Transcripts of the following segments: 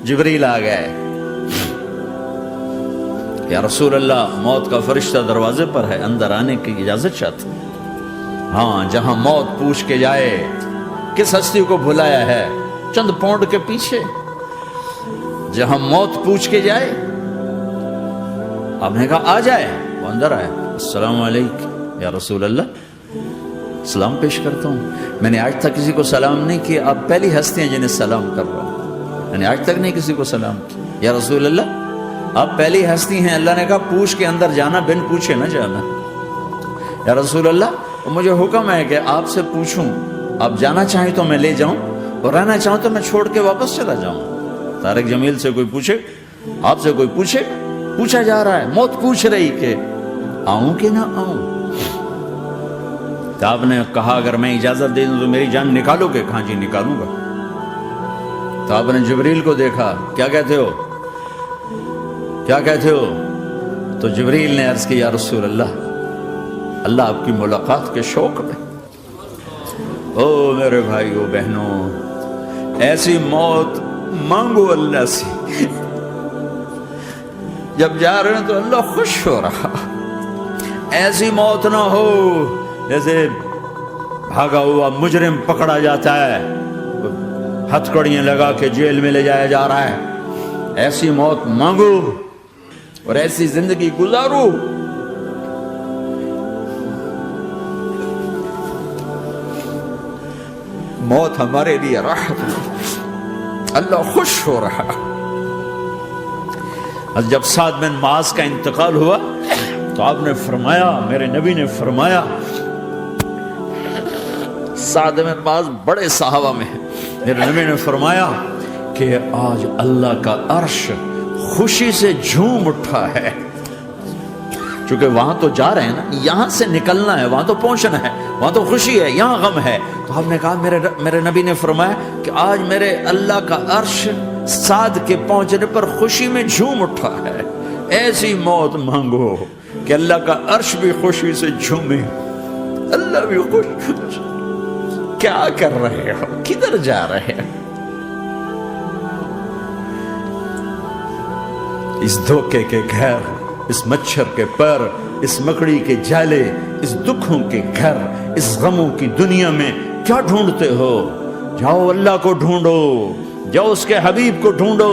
جبریل آ گئے، یا رسول اللہ موت کا فرشتہ دروازے پر ہے، اندر آنے کی اجازت چاہتا۔ ہاں، جہاں موت پوچھ کے جائے کس ہستی کو بھلایا ہے، چند پونڈ کے پیچھے جہاں موت پوچھ کے جائے، آپ نے کہا آ جائے، وہ اندر آئے، السلام علیکم یا رسول اللہ، سلام پیش کرتا ہوں، میں نے آج تک کسی کو سلام نہیں کیا، آپ پہلی ہستی ہیں جنہیں سلام کر رہا ہوں، میں نے آج تک نہیں کسی کو سلام کیا، یا رسول اللہ آپ پہلی ہستی ہیں، اللہ نے کہا پوچھ کے اندر جانا، بن پوچھے نہ جانا، یا رسول اللہ مجھے حکم ہے کہ آپ سے پوچھوں، آپ جانا چاہیں تو میں لے جاؤں اور رہنا چاہوں تو میں چھوڑ کے واپس چلا جاؤں۔ طارق جمیل سے کوئی پوچھے، آپ سے کوئی پوچھے، پوچھا جا رہا ہے، موت پوچھ رہی کہ آؤں کہ نہ آؤں؟ تو آپ نے کہا اگر میں اجازت دے دوں تو میری جان نکالو گے؟ کہاں جی نکالوں گا۔ تو آپ نے جبریل کو دیکھا، کیا کہتے ہو، کیا کہتے ہو؟ تو جبریل نے عرض کی یا رسول اللہ، اللہ آپ کی ملاقات کے شوق میں۔ او میرے بھائیو بہنوں، ایسی موت مانگو اللہ سے، جب جا رہے ہیں تو اللہ خوش ہو رہا، ایسی موت نہ ہو جیسے بھاگا ہوا مجرم پکڑا جاتا ہے، ہتھکڑیاں لگا کے جیل میں لے جایا جا رہا ہے، ایسی موت مانگو اور ایسی زندگی گزارو۔ موت ہمارے لیے راحت، اللہ خوش ہو رہا۔ جب سعد بن معاذ کا انتقال ہوا تو آپ نے فرمایا، میرے نبی نے فرمایا، سعد بن معاذ بڑے صحابہ میں ہیں، میرے نبی نے فرمایا کہ آج اللہ کا عرش خوشی سے جھوم اٹھا ہے، چونکہ وہاں تو جا رہے ہیں نا، یہاں سے نکلنا ہے، وہاں تو پہنچنا ہے، وہاں تو خوشی ہے، یہاں غم ہے۔ تو ہم نے کہا، میرے نبی نے فرمایا کہ آج میرے اللہ کا عرش سعد کے پہنچنے پر خوشی میں جھوم اٹھا ہے۔ ایسی موت مانگو کہ اللہ کا عرش بھی خوشی سے جھومے، اللہ بھی خوش۔ کیا کر رہے ہو، کدھر جا رہے ہو؟ اس دھوکے کے گھر، اس مچھر کے پر، اس مکڑی کے جالے، اس دکھوں کے گھر، اس غموں کی دنیا میں کیا ڈھونڈتے ہو؟ جاؤ اللہ کو ڈھونڈو، جاؤ اس کے حبیب کو ڈھونڈو،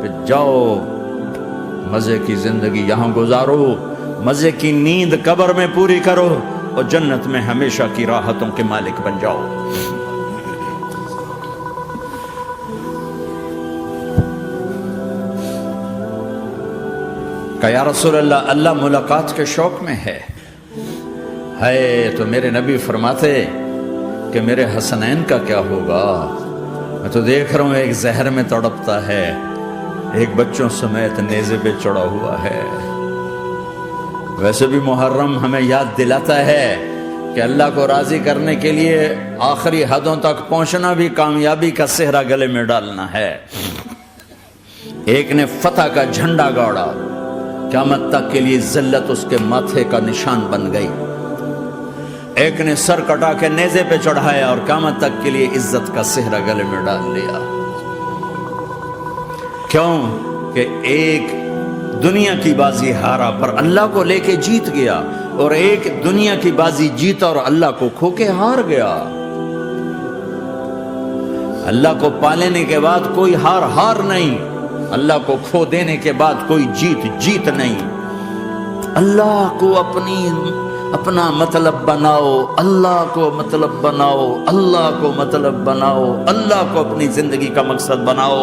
پھر جاؤ مزے کی زندگی یہاں گزارو، مزے کی نیند قبر میں پوری کرو اور جنت میں ہمیشہ کی راحتوں کے مالک بن جاؤ۔ کہ یا رسول اللہ، اللہ ملاقات کے شوق میں ہے۔ تو میرے نبی فرماتے کہ میرے حسنین کا کیا ہوگا؟ میں تو دیکھ رہا ہوں ایک زہر میں تڑپتا ہے، ایک بچوں سمیت نیزے پہ چڑھا ہوا ہے۔ ویسے بھی محرم ہمیں یاد دلاتا ہے کہ اللہ کو راضی کرنے کے لیے آخری حدوں تک پہنچنا بھی کامیابی کا صحرا گلے میں ڈالنا ہے۔ ایک نے فتح کا جھنڈا گاڑا، قیامت تک کے لیے ذلت اس کے ماتھے کا نشان بن گئی۔ ایک نے سر کٹا کے نیزے پہ چڑھایا اور قیامت تک کے لیے عزت کا صحرا گلے میں ڈال لیا۔ کیوں کہ ایک دنیا کی بازی ہارا پر اللہ کو لے کے جیت گیا، اور ایک دنیا کی بازی جیتا اور اللہ کو کھو کے ہار گیا۔ اللہ کو پانے کے بعد کوئی ہار نہیں، اللہ کو کھو دینے کے بعد کوئی جیت نہیں۔ اللہ کو اپنا مطلب بناؤ، اللہ کو مطلب بناؤ، اللہ کو مطلب بناؤ، اللہ کو اپنی زندگی کا مقصد بناؤ۔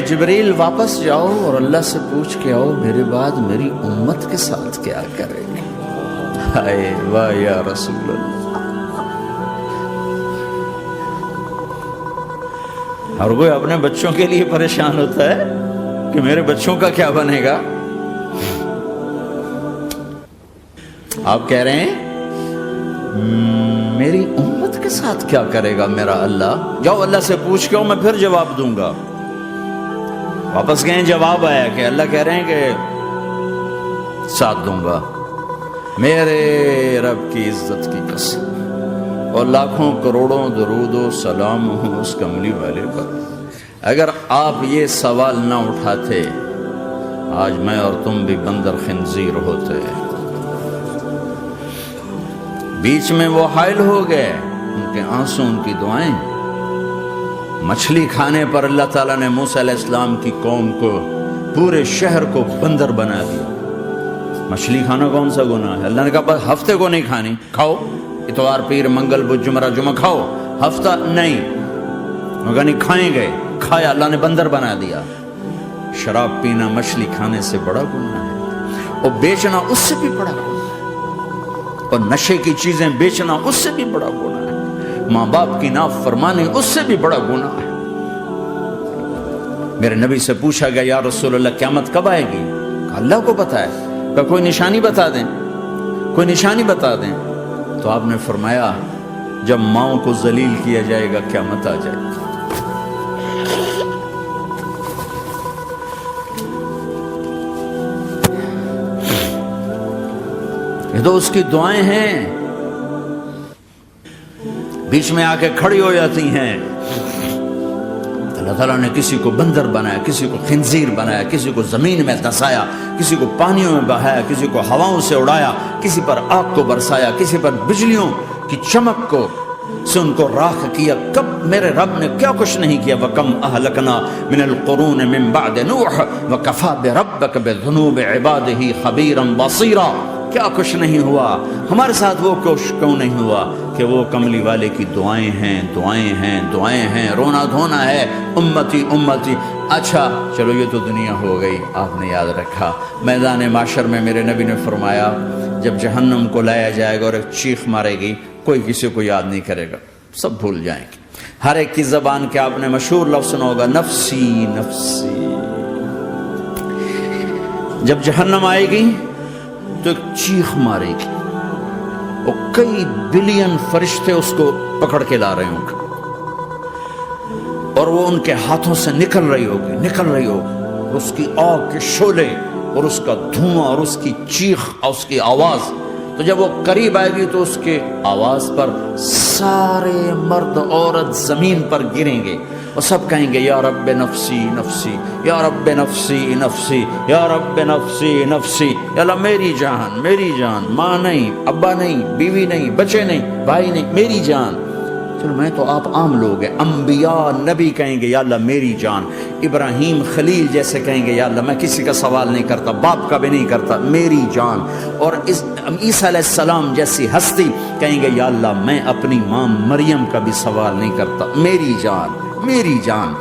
جبریل واپس جاؤ اور اللہ سے پوچھ کے آؤ میرے بعد میری امت کے ساتھ کیا کرے گے؟ واہ یا رسول اللہ۔ ہر کوئی اپنے بچوں کے لیے پریشان ہوتا ہے کہ میرے بچوں کا کیا بنے گا۔ آپ کہہ رہے ہیں میری امت کے ساتھ کیا کرے گا میرا اللہ؟ جاؤ اللہ سے پوچھ کے آؤ، میں پھر جواب دوں گا۔ واپس گئے، جواب آیا کہ اللہ کہہ رہے ہیں کہ ساتھ دوں گا۔ میرے رب کی عزت کی قسم، اور لاکھوں کروڑوں درود و سلام ہوں اس کملی والے پر۔ اگر آپ یہ سوال نہ اٹھاتے آج میں اور تم بھی بندر خنزیر ہوتے۔ بیچ میں وہ حائل ہو گئے، ان کے آنسو، ان کی دعائیں۔ مچھلی کھانے پر اللہ تعالیٰ نے موسیٰ علیہ السلام کی قوم کو، پورے شہر کو بندر بنا دیا۔ مچھلی کھانا کون سا گناہ ہے؟ اللہ نے کہا بس ہفتے کو نہیں کھانی، کھاؤ اتوار پیر منگل بدھ جمعہ جمعہ کھاؤ، ہفتہ نہیں، مگر نہیں کھائیں گے، کھایا، اللہ نے بندر بنا دیا۔ شراب پینا مچھلی کھانے سے بڑا گناہ ہے، اور بیچنا اس سے بھی بڑا گناہ ہے، اور نشے کی چیزیں بیچنا اس سے بھی بڑا گناہ ہے، ماں باپ کی نافرمانی اس سے بھی بڑا گناہ ہے۔ میرے نبی سے پوچھا گیا یا رسول اللہ قیامت کب آئے گی؟ اللہ کو پتہ ہے، کہ کوئی نشانی بتا دیں، کوئی نشانی بتا دیں۔ تو آپ نے فرمایا جب ماؤں کو ذلیل کیا جائے گا قیامت آ جائے گی۔ یہ تو اس کی دعائیں ہیں، بیچ میں آ کے کھڑی ہو جاتی ہیں۔ اللہ تعالیٰ نے کسی کو بندر بنایا، کسی کو خنزیر بنایا، کسی کو زمین میں دسایا، کسی کو پانیوں میں بہایا، کسی کو ہواؤں سے اڑایا، کسی پر آگ کو برسایا، کسی پر بجلیوں کی چمک کو سے ان کو راکھ کیا۔ کب میرے رب نے کیا کچھ نہیں کیا۔ وَكَمْ أَهْلَكْنَا مِنَ الْقُرُونِ مِنْ بَعْدِ نُوحٍ وَكَفَى بِرَبِّكَ بِذُنُوبِ عِبَادِهِ خَبِيرًا بَصِيرًا۔ کیا کچھ نہیں ہوا ہمارے ساتھ، وہ کچھ کیوں نہیں ہوا کہ وہ کملی والے کی دعائیں ہیں، دعائیں ہیں، دعائیں ہیں، رونا دھونا ہے، امتی امتی۔ اچھا چلو یہ تو دنیا ہو گئی، آپ نے یاد رکھا میدان معاشر میں میرے نبی نے فرمایا جب جہنم کو لایا جائے گا اور ایک چیخ مارے گی، کوئی کسی کو یاد نہیں کرے گا، سب بھول جائیں گے۔ ہر ایک کی زبان کے آپ نے مشہور لفظ سنا ہوگا نفسی نفسی۔ جب جہنم آئے گی تو ایک چیخ مارے گی، اور کئی بلین فرشتے اس کو پکڑ کے لا رہے ہوں گے، اور وہ ان کے ہاتھوں سے نکل رہی ہوگی، اور اس کی آگ کے شعلے اور اس کا دھواں اور اس کی چیخ اور اس کی آواز۔ تو جب وہ قریب آئے گی تو اس کے آواز پر سارے مرد عورت زمین پر گریں گے اور سب کہیں گے یا رب نفسی نفسی، یا رب نفسی نفسی، یا رب نفسی نفسی، یا اللہ میری جان، میری جان، ماں نہیں، ابا نہیں، بیوی نہیں، بچے نہیں، بھائی نہیں، میری جان۔ چلو میں تو آپ عام لوگ ہیں، انبیاء نبی کہیں گے یا اللہ میری جان، ابراہیم خلیل جیسے کہیں گے یا اللہ میں کسی کا سوال نہیں کرتا، باپ کا بھی نہیں کرتا، میری جان۔ اور عیسیٰ علیہ السلام جیسی ہستی کہیں گے یا اللہ میں اپنی ماں مریم کا بھی سوال نہیں کرتا، میری جان، میری جان۔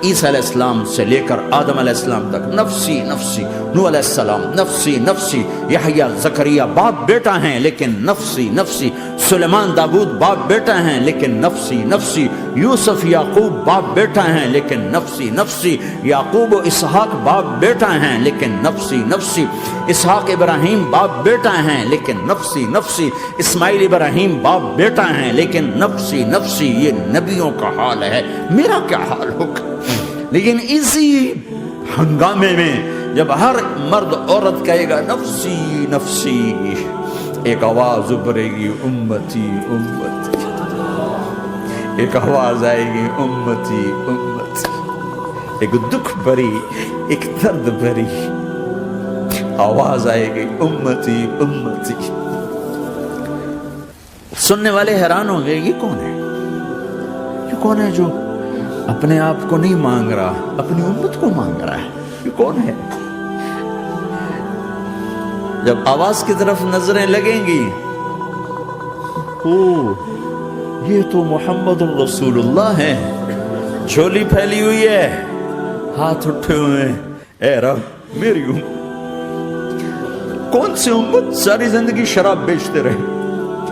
عیسیٰ علیہ السلام سے لے کر آدم علیہ السلام تک نفسی نفسی، نوح علیہ السلام نفسی نفسی، یحییٰ زکریا باپ بیٹا ہیں لیکن نفسی نفسی، سلیمان داؤد باپ بیٹا ہیں لیکن نفسی نفسی، یوسف یعقوب باپ بیٹا ہیں لیکن نفسی نفسی، یعقوب و اسحاق باپ بیٹا ہیں لیکن نفسی نفسی، اسحاق ابراہیم باپ بیٹا ہیں لیکن نفسی نفسی، اسماعیل ابراہیم باپ بیٹا ہیں لیکن نفسی نفسی۔ یہ نبیوں کا حال ہے، میرا کیا حال ہوگا؟ لیکن اسی ہنگامے میں جب ہر مرد عورت کہے گا نفسی نفسی، ایک آواز ابھرے گی امتی امتی، ایک آواز آئے گی امتی امتی، ایک دکھ بھری، ایک درد بھری آواز آئے گی امتی امتی۔ سننے والے حیران ہوں گے یہ کون ہے، یہ کون ہے جو اپنے آپ کو نہیں مانگ رہا، اپنی امت کو مانگ رہا ہے، یہ کون ہے؟ جب آواز کی طرف نظریں لگیں گی، یہ تو محمد الرسول اللہ ہے، جھولی پھیلی ہوئی ہے، ہاتھ اٹھے ہوئے ہیں، اے رب میری امت۔ کون سی امت ساری زندگی شراب بیچتے رہے،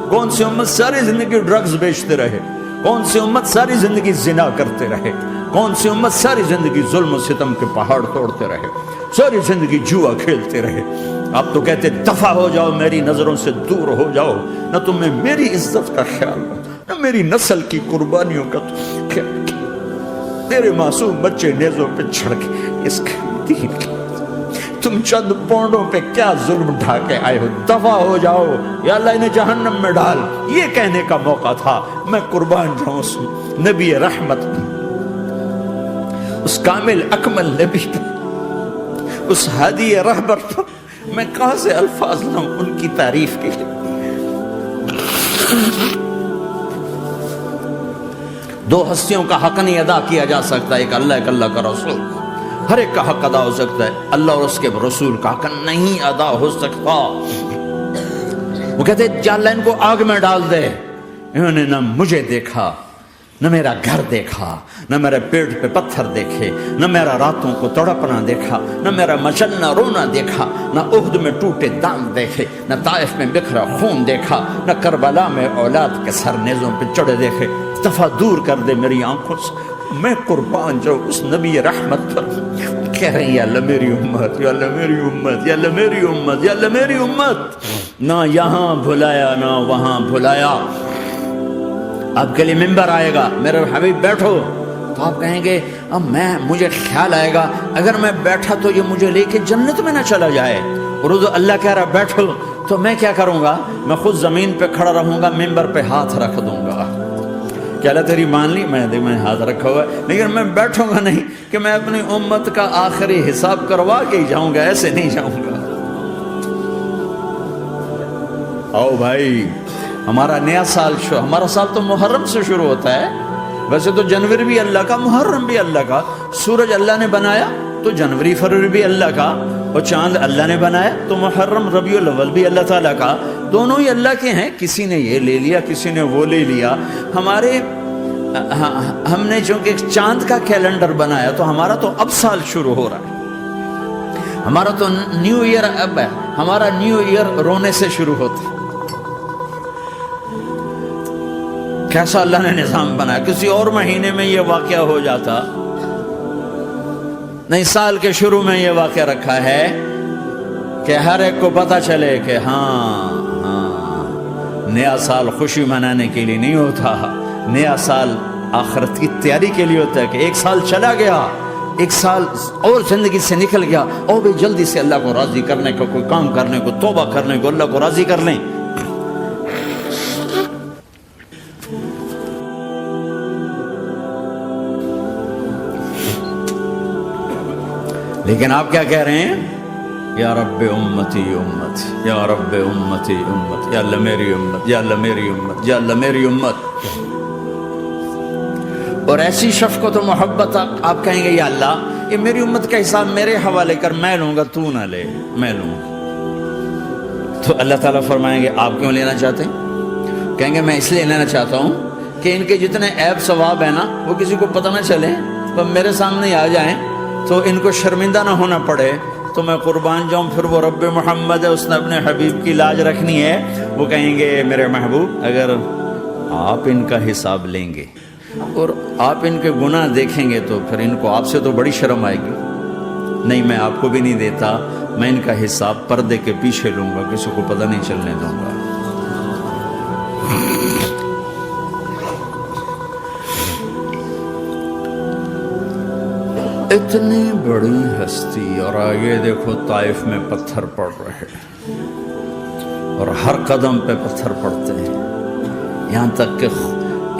کون سی امت ساری زندگی ڈرگز بیچتے رہے، کون سی امت ساری زندگی زنا کرتے رہے، کون سی امت ساری زندگی ظلم و ستم کے پہاڑ توڑتے رہے، ساری زندگی جوا کھیلتے رہے۔ آپ تو کہتے دفع ہو جاؤ، میری نظروں سے دور ہو جاؤ، نہ تمہیں میری عزت کا خیال نہ میری نسل کی قربانیوں کا خیال، میرے معصوم بچے نیزوں پہ چڑھ کے اس کے دین کی، تم چند پونڈوں پہ کیا ظلم ڈھا کے آئے ہو، دفع ہو جاؤ یا اللہ انہیں جہنم میں ڈال، یہ کہنے کا موقع تھا۔ میں قربان جاؤں اس نبی رحمت پر، اس کامل اکمل نبی پر، اس ہادی رہبر پر میں کہاں سے الفاظ لاؤں ان کی تعریف کے لیے۔ دو ہستیوں کا حق نہیں ادا کیا جا سکتا، ایک اللہ، ایک اللہ کا رسول۔ ہر ایک کا حق ادا ہو سکتا ہے، اللہ اور اس کے رسول کا حق نہیں ادا ہو سکتا۔ وہ کہتے جا اللہ ان کو آگ میں ڈال دے۔ انہوں نے نہ مجھے دیکھا، نہ میرا گھر دیکھا، نہ میرے پیٹ پہ پتھر دیکھے، نہ میرا راتوں کو تڑپنا دیکھا، نہ میرا مچلنا رونا دیکھا، نہ احد میں ٹوٹے دانت دیکھے، نہ طائف میں بکھرا خون دیکھا، نہ کربلا میں اولاد کے سر نیزوں پہ چڑھے دیکھے۔ دفعہ دور کر دے میری آنکھوں سے، میں قربان جاؤں اس نبی رحمت پر۔ کہہ رہے ہیں یا اللہ میری امت، یا اللہ میری امت، یا اللہ میری امت، یا اللہ میری امت۔ نہ یہاں بھلایا نہ وہاں بھلایا۔ آپ کے لیے ممبر آئے گا، میرے حبیب بیٹھو، تو آپ کہیں گے اب مجھے خیال آئے گا اگر میں بیٹھا تو یہ مجھے لے کے جنت میں نہ چلا جائے، اور اللہ کہہ رہا بیٹھو تو میں کیا کروں گا؟ میں خود زمین پہ کھڑا رہوں گا، ممبر پہ ہاتھ رکھ دوں گا کہ اللہ تیری مان لی، میں ہاتھ رکھا ہوا ہے، لیکن میں بیٹھوں گا نہیں کہ میں اپنی امت کا آخری حساب کروا کے ہی جاؤں گا، ایسے نہیں جاؤں گا۔ آؤ بھائی، ہمارا نیا سال ہمارا سال تو محرم سے شروع ہوتا ہے، ویسے تو جنوری بھی اللہ کا، محرم بھی اللہ کا، سورج اللہ نے بنایا تو جنوری فروری بھی اللہ کا، اور چاند اللہ نے بنایا تو محرم ربیع الاول بھی اللہ تعالیٰ کا، دونوں ہی اللہ کے ہیں۔ کسی نے یہ لے لیا، کسی نے وہ لے لیا۔ ہم نے چونکہ چاند کا کیلنڈر بنایا تو ہمارا تو اب سال شروع ہو رہا ہے، ہمارا تو نیو ایئر اب ہے، ہمارا نیو ایئر رونے سے شروع ہوتا ہے۔ کیسا اللہ نے نظام بنایا، کسی اور مہینے میں یہ واقعہ ہو جاتا، نہیں سال کے شروع میں یہ واقعہ رکھا ہے کہ ہر ایک کو پتہ چلے کہ ہاں نیا سال خوشی منانے کے لیے نہیں ہوتا، نیا سال آخرت کی تیاری کے لیے ہوتا ہے کہ ایک سال چلا گیا، ایک سال اور زندگی سے نکل گیا، اور بھی جلدی سے اللہ کو راضی کرنے کو، کوئی کام کرنے کو، توبہ کرنے کو، اللہ کو راضی کر لیں۔ لیکن آپ کیا کہہ رہے ہیں؟ یا رب امتی امت، یا رب امتی امت، یا اللہ میری امت، یا اللہ میری امت، یا اللہ میری امت۔ اور ایسی شفقت و محبت آپ کہیں گے یا اللہ یہ میری امت کا حساب میرے حوالے کر، میں لوں گا، تو نہ لے، میں لوں گا۔ تو اللہ تعالیٰ فرمائیں گے آپ کیوں لینا چاہتے ہیں؟ کہیں گے میں اس لیے لینا چاہتا ہوں کہ ان کے جتنے عیب ثواب ہیں نا وہ کسی کو پتہ نہ چلے، تو میرے سامنے آ جائیں تو ان کو شرمندہ نہ ہونا پڑے، تو میں قربان جاؤں۔ پھر وہ رب محمد ہے، اس نے اپنے حبیب کی لاج رکھنی ہے، وہ کہیں گے میرے محبوب اگر آپ ان کا حساب لیں گے اور آپ ان کے گناہ دیکھیں گے تو پھر ان کو آپ سے تو بڑی شرم آئے گی، نہیں میں آپ کو بھی نہیں دیتا، میں ان کا حساب پردے کے پیچھے لوں گا، کسی کو پتہ نہیں چلنے دوں گا۔ اتنی بڑی ہستی، اور آگے دیکھو طائف میں پتھر پڑ رہے اور ہر قدم پہ پتھر پڑتے ہیں، یہاں تک کہ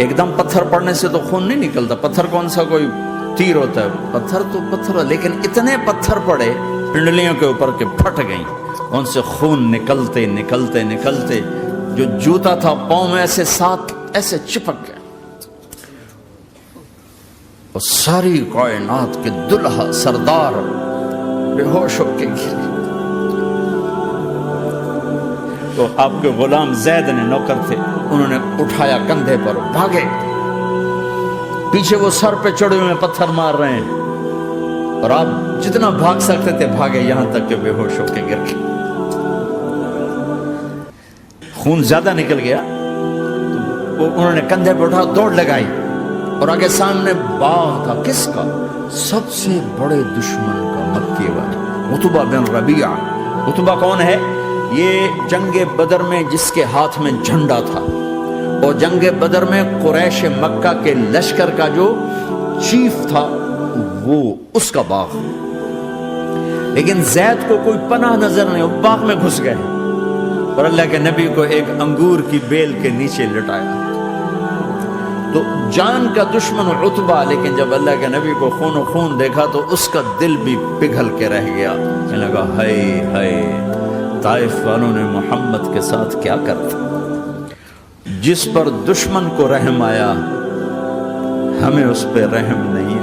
ایک دم پتھر پڑنے سے تو خون نہیں نکلتا، پتھر کون سا کوئی تیر ہوتا ہے، پتھر تو پتھر، لیکن اتنے پتھر پڑے پنڈلیوں کے اوپر کے پھٹ گئیں، ان سے خون نکلتے نکلتے نکلتے جو جوتا تھا پاؤں میں ایسے ساتھ ایسے چپک گیا، اور ساری کائنات کے دلہا سردار بے ہوش ہو کے گرے۔ تو آپ کے غلام زید نے نوکر تھے، انہوں نے اٹھایا کندھے پر، بھاگے، پیچھے وہ سر پہ چڑھے ہوئے پتھر مار رہے ہیں، اور آپ جتنا بھاگ سکتے تھے بھاگے، یہاں تک کہ بے ہوش ہو کے گر گئے، خون زیادہ نکل گیا، تو انہوں نے کندھے پہ اٹھا دوڑ لگائی، اور آگے سامنے باغ کا، کس کا؟ سب سے بڑے دشمن کا، مکے والے عتبہ بن ربیعہ۔ عتبہ کون ہے؟ یہ جنگ بدر میں جس کے ہاتھ میں جھنڈا تھا، اور جنگ بدر میں قریش مکہ کے لشکر کا جو چیف تھا وہ اس کا باغ، لیکن زید کو کوئی پناہ نظر نہیں، وہ باغ میں گھس گئے اور اللہ کے نبی کو ایک انگور کی بیل کے نیچے لٹایا۔ تو جان کا دشمن عتبہ، لیکن جب اللہ کے نبی کو خون و خون دیکھا تو اس کا دل بھی پگھل کے رہ گیا، کہنے لگا ہائے ہائے، طائف والوں نے محمد کے ساتھ کیا کرتا۔ جس پر دشمن کو رحم آیا ہمیں اس پہ رحم نہیں